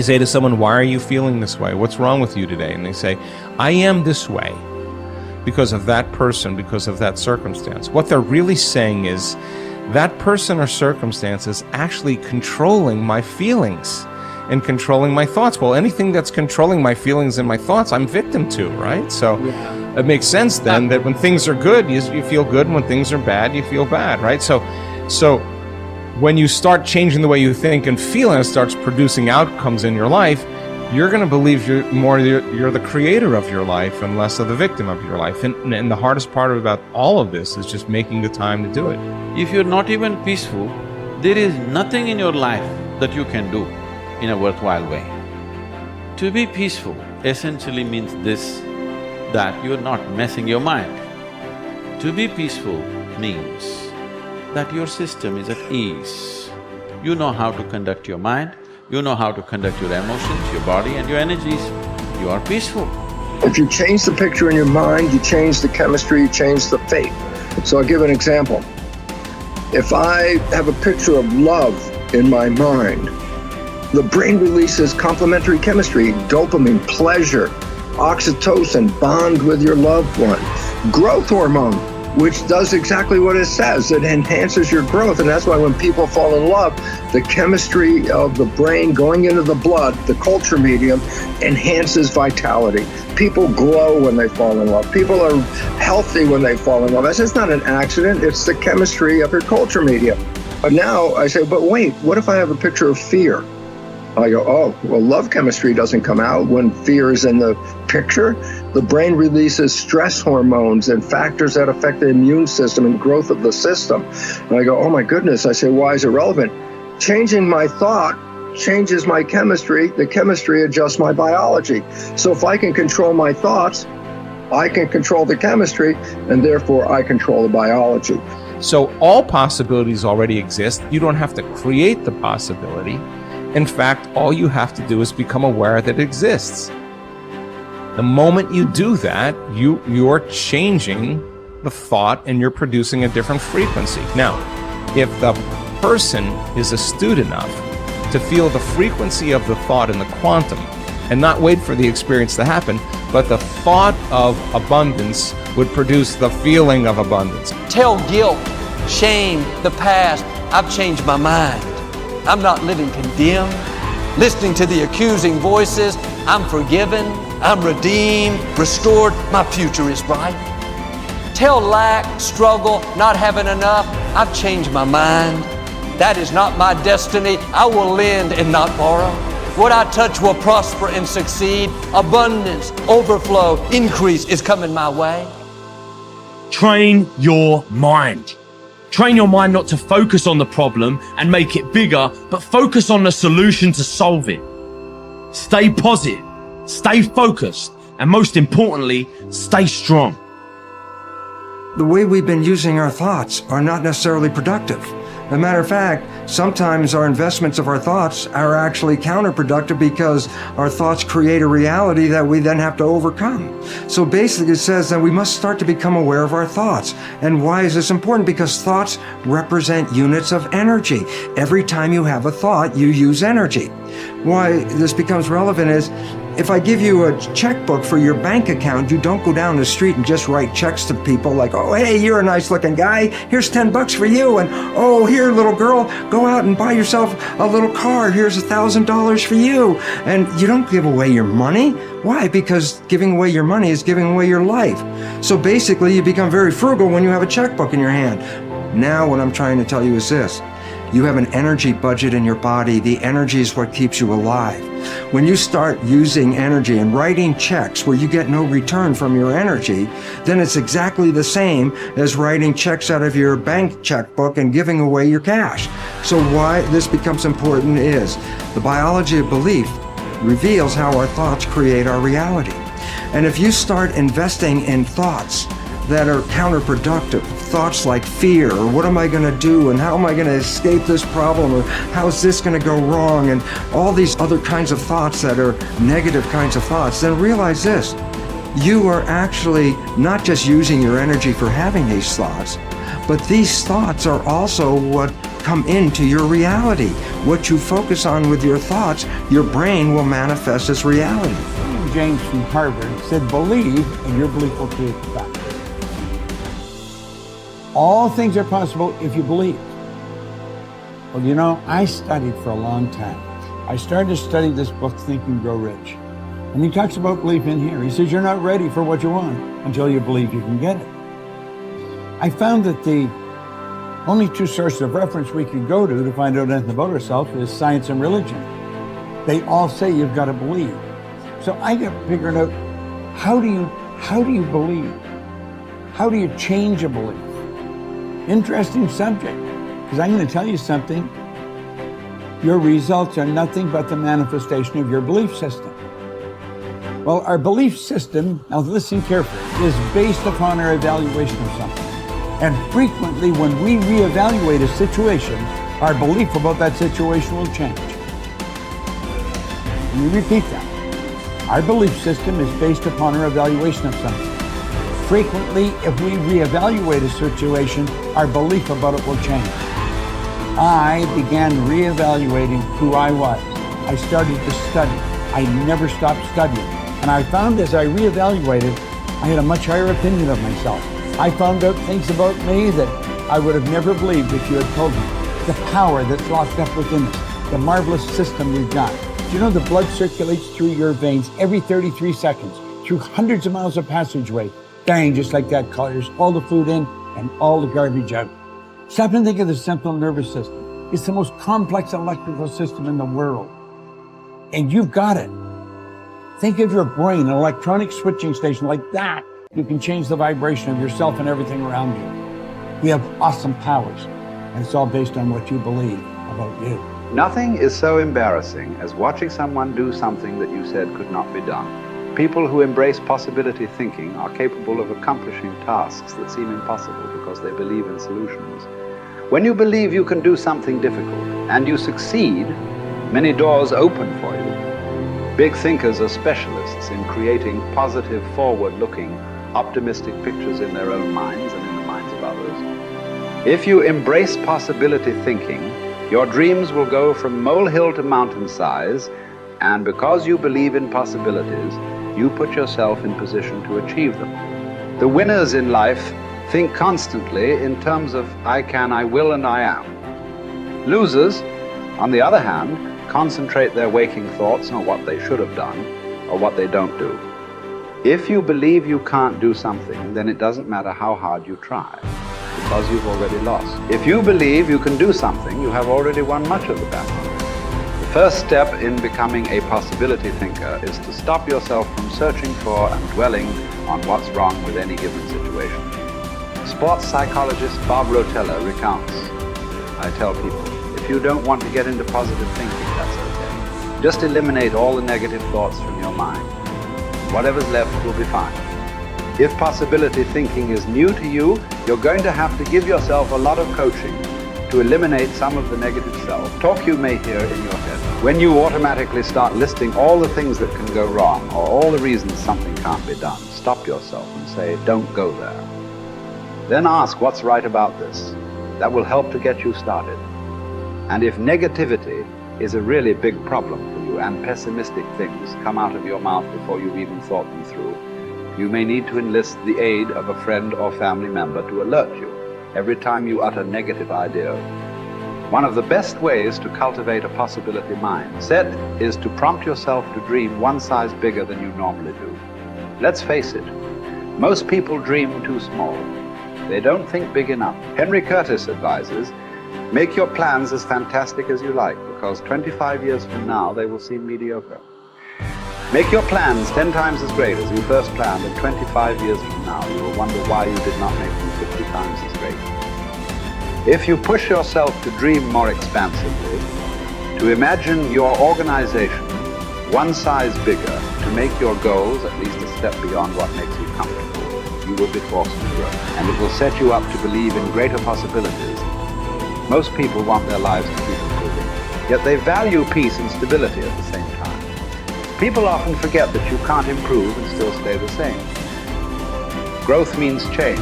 say to someone, why are you feeling this way? What's wrong with you today? And they say, I am this way because of that person, because of that circumstance. What they're really saying is that person or circumstance is actually controlling my feelings and controlling my thoughts. Well, anything that's controlling my feelings and my thoughts, I'm victim to, right? So it makes sense then that when things are good, you feel good, and when things are bad, you feel bad, right? So when you start changing the way you think and feel, and it starts producing outcomes in your life, you're going to believe you're the creator of your life and less of the victim of your life. And the hardest part about all of this is just making the time to do it. If you're not even peaceful, there is nothing in your life that you can do in a worthwhile way. To be peaceful essentially means this, that you're not messing your mind. To be peaceful means that your system is at ease. You know how to conduct your mind, you know how to conduct your emotions, your body and your energies. You are peaceful. If you change the picture in your mind, you change the chemistry, you change the fate. So I'll give an example. If I have a picture of love in my mind, the brain releases complementary chemistry, dopamine, pleasure, oxytocin, bond with your loved one, growth hormone, which does exactly what it says. It enhances your growth, and that's why when people fall in love, the chemistry of the brain going into the blood, the culture medium, enhances vitality. People glow when they fall in love. People are healthy when they fall in love. That's not an accident, it's the chemistry of your culture medium. But now I say, but wait, what if I have a picture of fear? I go, oh, well, love chemistry doesn't come out when fear is in the picture. The brain releases stress hormones and factors that affect the immune system and growth of the system. And I go, oh my goodness. I say, why is it relevant? Changing my thought changes my chemistry. The chemistry adjusts my biology. So if I can control my thoughts, I can control the chemistry, and therefore I control the biology. So all possibilities already exist. You don't have to create the possibility. In fact, all you have to do is become aware that it exists. The moment you do that, you're changing the thought and you're producing a different frequency. Now, if the person is astute enough to feel the frequency of the thought in the quantum and not wait for the experience to happen, but the thought of abundance would produce the feeling of abundance. Tell guilt, shame, the past, I've changed my mind. I'm not living condemned, listening to the accusing voices. I'm forgiven, I'm redeemed, restored, my future is bright. Tell lack, struggle, not having enough, I've changed my mind. That is not my destiny, I will lend and not borrow. What I touch will prosper and succeed. Abundance, overflow, increase is coming my way. Train your mind. Train your mind not to focus on the problem and make it bigger, but focus on the solution to solve it. Stay positive, stay focused, and most importantly, stay strong. The way we've been using our thoughts are not necessarily productive. As a matter of fact, sometimes our investments of our thoughts are actually counterproductive because our thoughts create a reality that we then have to overcome. So basically it says that we must start to become aware of our thoughts. And why is this important? Because thoughts represent units of energy. Every time you have a thought, you use energy. Why this becomes relevant is, if I give you a checkbook for your bank account, you don't go down the street and just write checks to people like, oh, hey, you're a nice looking guy, here's $10 for you, and oh, here, little girl, go out and buy yourself a little car, here's $1,000 for you. And you don't give away your money. Why? Because giving away your money is giving away your life. So basically, you become very frugal when you have a checkbook in your hand. Now, what I'm trying to tell you is this. You have an energy budget in your body. The energy is what keeps you alive. When you start using energy and writing checks where you get no return from your energy, then it's exactly the same as writing checks out of your bank checkbook and giving away your cash. So why this becomes important is the biology of belief reveals how our thoughts create our reality. And if you start investing in thoughts that are counterproductive, thoughts like fear, or what am I going to do, and how am I going to escape this problem, or how's this going to go wrong, and all these other kinds of thoughts that are negative kinds of thoughts, then realize this, you are actually not just using your energy for having these thoughts, but these thoughts are also what come into your reality. What you focus on with your thoughts, your brain will manifest as reality. James from Harvard said, believe and your belief will create the fact. All things are possible if you believe. Well, you know, I studied for a long time. I started to study this book, Think and Grow Rich. And he talks about belief in here. He says, you're not ready for what you want until you believe you can get it. I found that the only two sources of reference we could go to find out anything about ourselves is science and religion. They all say you've got to believe. So I got figuring out, how do you believe? How do you change a belief? Interesting subject, because I'm going to tell you something. Your results are nothing but the manifestation of your belief system. Well, our belief system, now listen carefully, is based upon our evaluation of something. And frequently when we reevaluate a situation, our belief about that situation will change. Let me repeat that. Our belief system is based upon our evaluation of something. Frequently, if we reevaluate a situation, our belief about it will change. I began reevaluating who I was. I started to study. I never stopped studying. And I found as I reevaluated, I had a much higher opinion of myself. I found out things about me that I would have never believed if you had told me. The power that's locked up within us, the marvelous system we've got. Do you know the blood circulates through your veins every 33 seconds, through hundreds of miles of passageway? Bang, just like that, clears all the food in and all the garbage out. Stop and think of the central nervous system. It's the most complex electrical system in the world. And you've got it. Think of your brain, an electronic switching station like that. You can change the vibration of yourself and everything around you. We have awesome powers, and it's all based on what you believe about you. Nothing is so embarrassing as watching someone do something that you said could not be done. People who embrace possibility thinking are capable of accomplishing tasks that seem impossible because they believe in solutions. When you believe you can do something difficult and you succeed, many doors open for you. Big thinkers are specialists in creating positive, forward-looking, optimistic pictures in their own minds and in the minds of others. If you embrace possibility thinking, your dreams will go from molehill to mountain size, and because you believe in possibilities, you put yourself in position to achieve them. The winners in life think constantly in terms of I can, I will, and I am. Losers, on the other hand, concentrate their waking thoughts on what they should have done or what they don't do. If you believe you can't do something, then it doesn't matter how hard you try, because you've already lost. If you believe you can do something, you have already won much of the battle. The first step in becoming a possibility thinker is to stop yourself from searching for and dwelling on what's wrong with any given situation. Sports psychologist Bob Rotella recounts, I tell people, if you don't want to get into positive thinking, that's okay. Just eliminate all the negative thoughts from your mind. Whatever's left will be fine. If possibility thinking is new to you, you're going to have to give yourself a lot of coaching to eliminate some of the negative self-talk you may hear in your head. When you automatically start listing all the things that can go wrong or all the reasons something can't be done, stop yourself and say, don't go there. Then ask what's right about this. That will help to get you started. And if negativity is a really big problem for you and pessimistic things come out of your mouth before you've even thought them through, you may need to enlist the aid of a friend or family member to alert you every time you utter negative idea. One of the best ways to cultivate a possibility mindset is to prompt yourself to dream one size bigger than you normally do. Let's face it, most people dream too small. They don't think big enough. Henry Curtis advises, make your plans as fantastic as you like, because 25 years from now they will seem mediocre. Make your plans 10 times as great as you first planned, and 25 years from now you will wonder why you did not make them 50 times as great. If you push yourself to dream more expansively, to imagine your organization one size bigger, to make your goals at least a step beyond what makes you comfortable, you will be forced to grow. And it will set you up to believe in greater possibilities. Most people want their lives to keep improving, yet they value peace and stability at the same time. People often forget that you can't improve and still stay the same. Growth means change.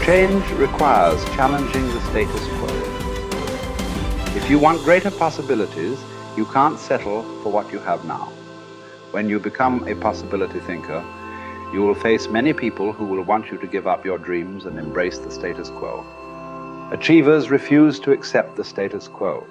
Change requires challenging the status quo. If you want greater possibilities, you can't settle for what you have now. When you become a possibility thinker, you will face many people who will want you to give up your dreams and embrace the status quo. Achievers refuse to accept the status quo.